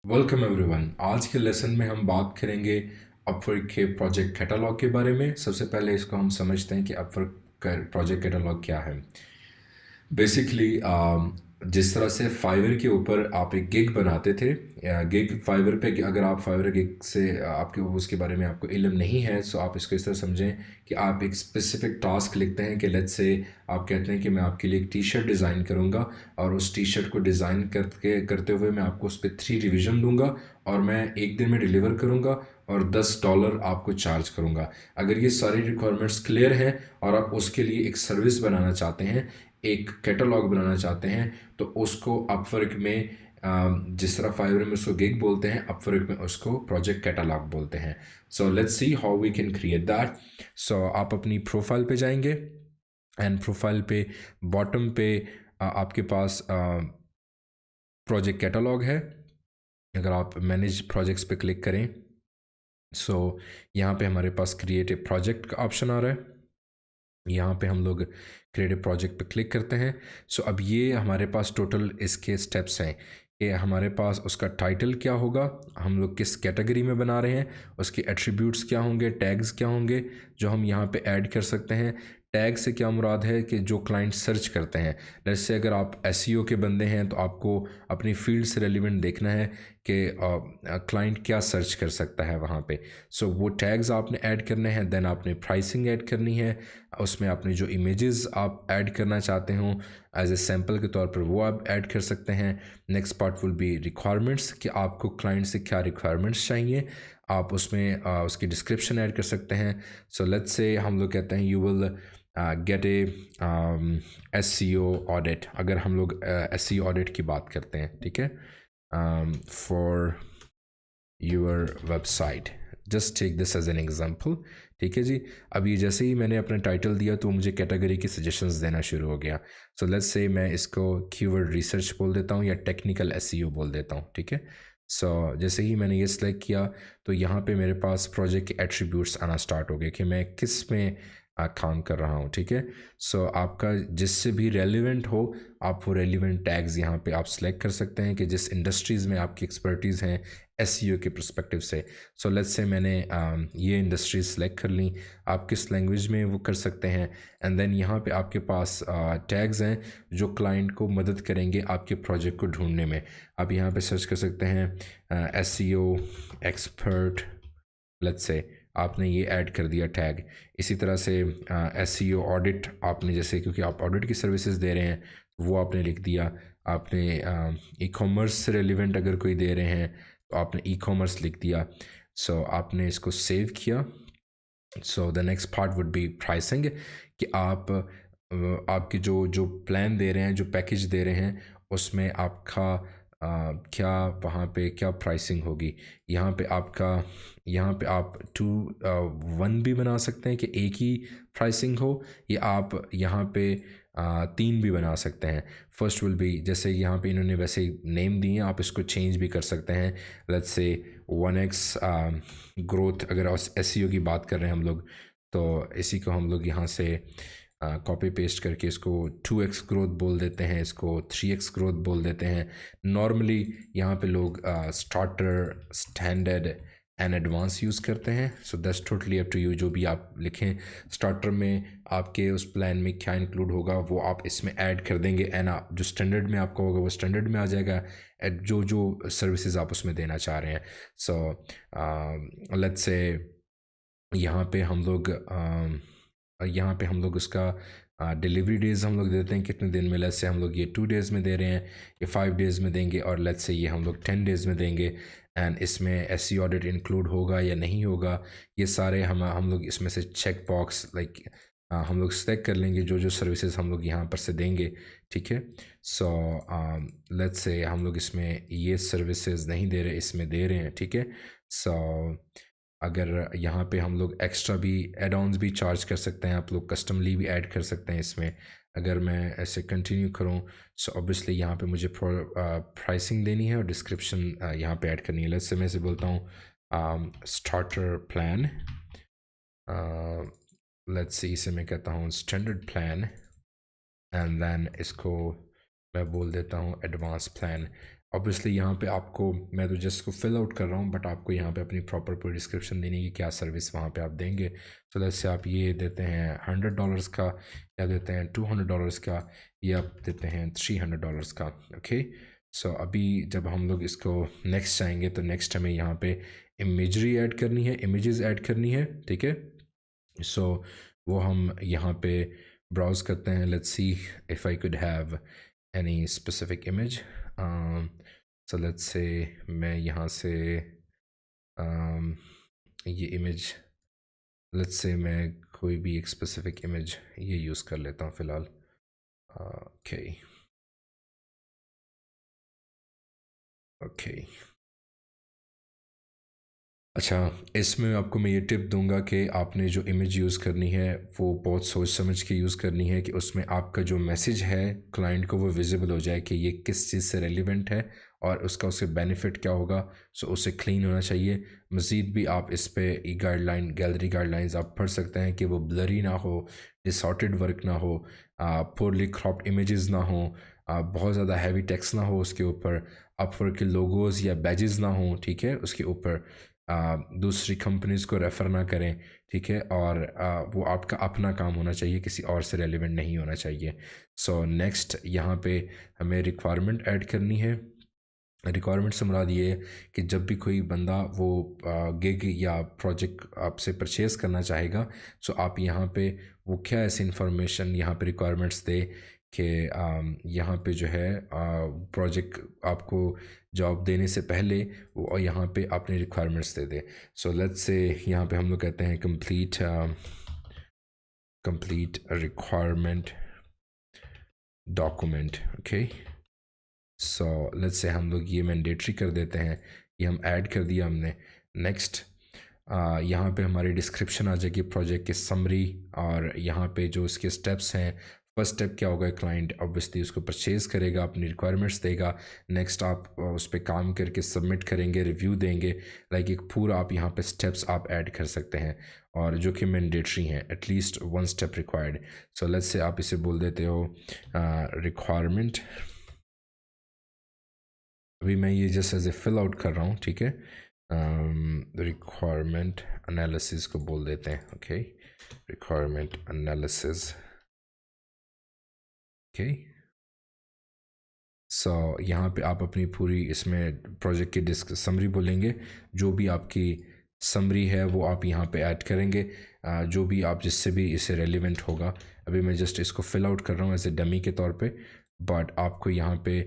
Welcome everyone. आज के lesson में हम बात करेंगे अपवर्क के प्रोजेक्ट कैटलॉग के बारे में। सबसे पहले इसको हम समझते हैं कि अपवर्क का प्रोजेक्ट कैटलॉग क्या है। बेसिकली जिस तरह से फाइवर के ऊपर आप एक गिग बनाते थे, गिग फाइवर पे, अगर आप फाइवर गिग से आपके उसके बारे में आपको इल्म नहीं है, सो आप इसको इस तरह समझें कि आप एक स्पेसिफिक टास्क लिखते हैं कि लेट्स से आप कहते हैं कि मैं आपके लिए एक टी शर्ट डिज़ाइन करूंगा और उस टी शर्ट को डिज़ाइन करते हुए मैं आपको उस पर 3 रिवीजन दूंगा और मैं एक दिन में डिलीवर करूंगा और $10 आपको चार्ज करूंगा। अगर ये सारी रिक्वायरमेंट्स क्लियर हैं और आप उसके लिए एक सर्विस बनाना चाहते हैं, एक कैटलॉग बनाना चाहते हैं, तो उसको अपवर्क में जिस तरह फाइवर में उसको गिग बोलते हैं, अपवर्क में उसको प्रोजेक्ट कैटलॉग बोलते हैं। So let's see how we can create that. So आप अपनी प्रोफाइल पे जाएंगे एंड प्रोफाइल पे बॉटम पे आपके पास प्रोजेक्ट कैटलॉग है। अगर आप मैनेज प्रोजेक्ट्स पे क्लिक करें, सो यहाँ पे हमारे पास क्रिएट ए प्रोजेक्ट का ऑप्शन आ रहा है। यहाँ पे हम लोग क्रिएटिव प्रोजेक्ट पे क्लिक करते हैं। सो अब ये हमारे पास टोटल इसके स्टेप्स हैं कि हमारे पास उसका टाइटल क्या होगा, हम लोग किस कैटेगरी में बना रहे हैं, उसके एट्रीब्यूट्स क्या होंगे, टैग्स क्या होंगे जो हम यहाँ पे ऐड कर सकते हैं। टैग से क्या मुराद है कि जो क्लाइंट सर्च करते हैं। जैसे अगर आप एसईओ के बंदे हैं तो आपको अपनी फील्ड से रेलिवेंट देखना है कि क्लाइंट क्या सर्च कर सकता है वहाँ पे। सो वो टैग्स आपने ऐड करने हैं। देन आपने प्राइसिंग ऐड करनी है, उसमें आपने जो इमेजेस आप ऐड करना चाहते हो एज ए सैम्पल के तौर पर वो आप ऐड कर सकते हैं। Next part will be requirements कि आपको क्लाइंट से क्या रिक्वायरमेंट्स चाहिए, आप उसमें उसकी डिस्क्रिप्शन ऐड कर सकते हैं। सो लेट्स से हम लोग कहते हैं you will get a S C O audit. अगर हम लोग एस सी ऑडिट की बात करते हैं, ठीक है, for your website, just take this as an example. ठीक है जी। अब ये जैसे ही मैंने अपना टाइटल दिया तो मुझे कैटेगरी की सजेशंस देना शुरू हो गया। सो लेट्स से मैं इसको कीवर्ड रिसर्च बोल देता हूँ या टेक्निकल एसईओ बोल देता हूँ। ठीक है। सो जैसे ही मैंने ये सिलेक्ट किया तो यहाँ पे मेरे पास प्रोजेक्ट के एट्रीब्यूट्स आना स्टार्ट हो गए कि मैं किस में काम कर रहा हूँ। ठीक है। सो आपका जिससे भी रेलिवेंट हो, आप वो रेलिवेंट टैग्स यहाँ पे आप सिलेक्ट कर सकते हैं कि जिस इंडस्ट्रीज़ में आपकी एक्सपर्टीज़ हैं एसईओ के पर्सपेक्टिव से। सो लेट्स से मैंने ये इंडस्ट्रीज सेलेक्ट कर ली। आप किस लैंग्वेज में वो कर सकते हैं। एंड देन यहाँ पे आपके पास टैग्स हैं जो क्लाइंट को मदद करेंगे आपके प्रोजेक्ट को ढूंढने में। आप यहाँ पे सर्च कर सकते हैं एसईओ एक्सपर्ट। लेट्स से आपने ये ऐड कर दिया टैग। इसी तरह से एसईओ ऑडिट आपने, जैसे क्योंकि आप ऑडिट की सर्विसेज दे रहे हैं, वो आपने लिख दिया। आपने ई कॉमर्स से रेलिवेंट अगर कोई दे रहे हैं तो आपने ई कॉमर्स लिख दिया। सो आपने इसको सेव किया। So the next part would be pricing कि आप आपके जो जो प्लान दे रहे हैं, जो पैकेज दे रहे हैं, उसमें आपका क्या वहाँ पे क्या प्राइसिंग होगी। यहाँ पे आपका, यहाँ पे आप 2 1 भी बना सकते हैं कि एक ही प्राइसिंग हो, या आप यहाँ पे 3 भी बना सकते हैं। फर्स्ट विल बी, जैसे यहाँ पे इन्होंने वैसे नेम दिए हैं, आप इसको चेंज भी कर सकते हैं। लेट्स से 1x ग्रोथ, अगर एसईओ की बात कर रहे हैं हम लोग, तो इसी को हम लोग यहाँ से कॉपी पेस्ट करके इसको 2x ग्रोथ बोल देते हैं, इसको 3x ग्रोथ बोल देते हैं। नॉर्मली यहाँ पे लोग starter, standard and advance use करते हैं। So that's totally up to you, जो भी आप लिखें। स्टार्टर में आपके उस प्लान में क्या इंक्लूड होगा वो आप इसमें ऐड कर देंगे, एंड जो स्टैंडर्ड में आपका होगा वो स्टैंडर्ड में आ जाएगा, जो जो सर्विसेज आप उसमें देना चाह रहे हैं। सो लेट्स से यहाँ पे हम लोग यहाँ पे हम लोग उसका डिलीवरी डेज़ हम लोग देते हैं कितने दिन में। लेट्स से हम लोग ये 2 डेज़ में दे रहे हैं, ये 5 डेज़ में देंगे, और लेट्स से ये हम लोग 10 डेज़ में देंगे। एंड इसमें एसई ऑडिट इंक्लूड होगा या नहीं होगा, ये सारे हम लोग इसमें से चेक बॉक्स लाइक हम लोग सेलेक्ट कर लेंगे जो जो सर्विसेज हम लोग यहाँ पर से देंगे। ठीक है। सो लेट्स से हम लोग इसमें ये सर्विसेज नहीं दे रहे, इसमें दे रहे हैं। ठीक है। सो अगर यहाँ पे हम लोग एक्स्ट्रा भी एड ऑन्स भी चार्ज कर सकते हैं, आप लोग कस्टमली भी ऐड कर सकते हैं इसमें। अगर मैं ऐसे कंटिन्यू करूँ, सो ऑब्वियसली यहाँ पे मुझे प्राइसिंग देनी है और डिस्क्रिप्शन यहाँ पे ऐड करनी है। लेट्स से मैं इसे बोलता हूँ स्टार्टर प्लान। लेट्स से इसे मैं कहता हूँ स्टैंडर्ड प्लान, एंड देन इसको मैं बोल देता हूँ एडवांस प्लान। ऑब्वियसली यहाँ पे आपको, मैं तो जस्ट को फिल आउट कर रहा हूँ, बट आपको यहाँ पे अपनी प्रॉपर पूरी डिस्क्रिप्शन देनी है कि क्या सर्विस वहाँ पे आप देंगे। तो जैसे आप ये देते हैं $100 का, या देते हैं $200 का, या आप देते हैं $300 का। ओके, सो अभी जब हम लोग इसको नेक्स्ट आएंगे तो नेक्स्ट हमें यहाँ पे इमेजरी ऐड करनी है, इमेजेस ऐड करनी है, ठीक है। सो वो हम यहाँ पे ब्राउज करते हैं। Let's see if I could have any specific image. So let's say मैं यहाँ से ये इमेज, लेट्स से मैं कोई भी एक स्पेसिफिक इमेज ये यूज़ कर लेता हूँ फ़िलहाल। ओके ओके, अच्छा, इसमें आपको मैं ये टिप दूंगा कि आपने जो इमेज यूज़ करनी है वो बहुत सोच समझ के यूज़ करनी है, कि उसमें आपका जो मैसेज है क्लाइंट को वो विजिबल हो जाए कि ये किस चीज़ से रेलिवेंट है और उसका उससे बेनिफिट क्या होगा। सो उसे क्लीन होना चाहिए। मज़ीद भी आप इस पे गाइडलाइन, गैलरी गाइडलाइंस आप पढ़ सकते हैं कि वो ब्लरी ना हो, डिसऑर्टेड वर्क ना हो, पोरली क्रॉप्ड इमेजेस ना हो, बहुत ज़्यादा हैवी टेक्स्ट ना हो उसके ऊपर, अपवर्क के लोगोज़ या बैजेस ना हो, ठीक है, उसके ऊपर दूसरी कंपनीज़ को रेफ़र ना करें, ठीक है, और वो आपका अपना काम होना चाहिए, किसी और से रेलिवेंट नहीं होना चाहिए। सो नेक्स्ट यहाँ पे हमें रिक्वायरमेंट ऐड करनी है। रिक्वायरमेंट से मुराद ये है कि जब भी कोई बंदा वो गिग या प्रोजेक्ट आपसे परचेज़ करना चाहेगा, सो आप यहाँ पे वो क्या ऐसी इंफॉर्मेशन यहाँ पे रिक्वायरमेंट्स दे कि यहाँ पे जो है प्रोजेक्ट आपको जॉब देने से पहले वो यहाँ पे अपनी requirements they they. So let's say यहाँ पे हम लोग कहते हैं complete requirement document. Okay, so let's say हम लोग ये मैंडेटरी कर देते हैं, ये हम ऐड कर दिया हमने। नेक्स्ट यहाँ पे हमारी डिस्क्रिप्शन आ जाएगी प्रोजेक्ट की समरी, और यहाँ पे जो उसके स्टेप्स हैं, फर्स्ट स्टेप क्या होगा, क्लाइंट ऑब्वियसली उसको परचेज़ करेगा, अपनी रिक्वायरमेंट्स देगा। नेक्स्ट आप उस पर काम करके सबमिट करेंगे, रिव्यू देंगे। लाइक एक पूरा आप यहाँ पे स्टेप्स आप ऐड कर सकते हैं, और जो कि मैंडेटरी हैं, at least 1 step required. So let's say आप इसे बोल देते हो रिक्वायरमेंट। अभी मैं ये just as a fill out कर रहा हूँ, ठीक है। रिक्वायरमेंट एनालिसिस को बोल देते हैं। Okay, requirement analysis. ओके, सो यहाँ पे आप अपनी पूरी इसमें प्रोजेक्ट की डिस्क समरी बोलेंगे। जो भी आपकी समरी है वो आप यहाँ पे ऐड करेंगे, जो भी आप जिससे भी इसे रेलिवेंट होगा। अभी मैं जस्ट इसको फिल आउट कर रहा हूँ एज ए डमी के तौर पे, बट आपको यहाँ पे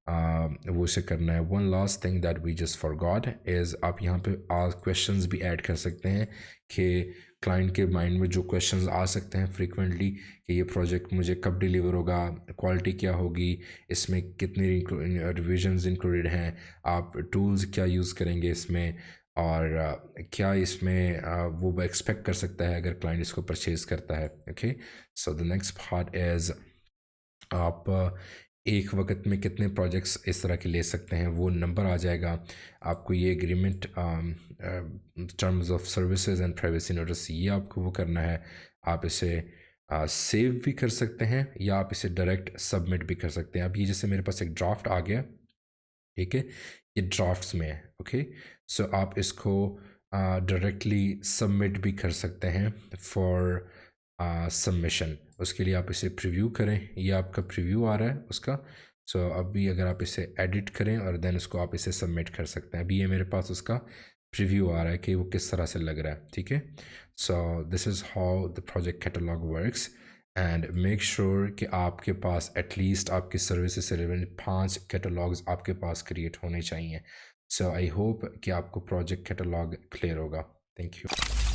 वो इसे करना है। One last thing that we just forgot is, आप यहाँ पे क्वेश्चंस भी ऐड कर सकते हैं कि क्लाइंट के माइंड में जो क्वेश्चंस आ सकते हैं फ्रीक्वेंटली, कि ये प्रोजेक्ट मुझे कब डिलीवर होगा, क्वालिटी क्या होगी, इसमें कितनी रिविजन्स इंक्लूडेड हैं, आप टूल्स क्या यूज़ करेंगे इसमें, और क्या इसमें वो एक्सपेक्ट कर सकता है अगर क्लाइंट इसको परचेज़ करता है। Okay, so the next part is, आप एक वक्त में कितने प्रोजेक्ट्स इस तरह के ले सकते हैं, वो नंबर आ जाएगा। आपको ये agreement, terms of services and privacy notice, ये आपको वो करना है। आप इसे सेव भी कर सकते हैं, या आप इसे डायरेक्ट सबमिट भी कर सकते हैं। अब ये जैसे मेरे पास एक ड्राफ्ट आ गया, ठीक है, ये ड्राफ्ट्स में है। ओके, सो आप इसको डायरेक्टली सबमिट भी कर सकते हैं फॉर सबमिशन। उसके लिए आप इसे प्रीव्यू करें, ये आपका प्रीव्यू आ रहा है उसका। सो अभी अगर आप इसे एडिट करें और देन उसको आप इसे सबमिट कर सकते हैं। अभी ये मेरे पास उसका प्रीव्यू आ रहा है कि वो किस तरह से लग रहा है, ठीक है। So this is how the project catalogue works, and make sure कि आपके पास एटलीस्ट आपकी सर्विसेज से रिलेवेंट 5 कैटलॉग्स आपके पास क्रिएट होने चाहिए। सो आई होप कि आपको प्रोजेक्ट कैटलॉग क्लियर होगा। Thank you.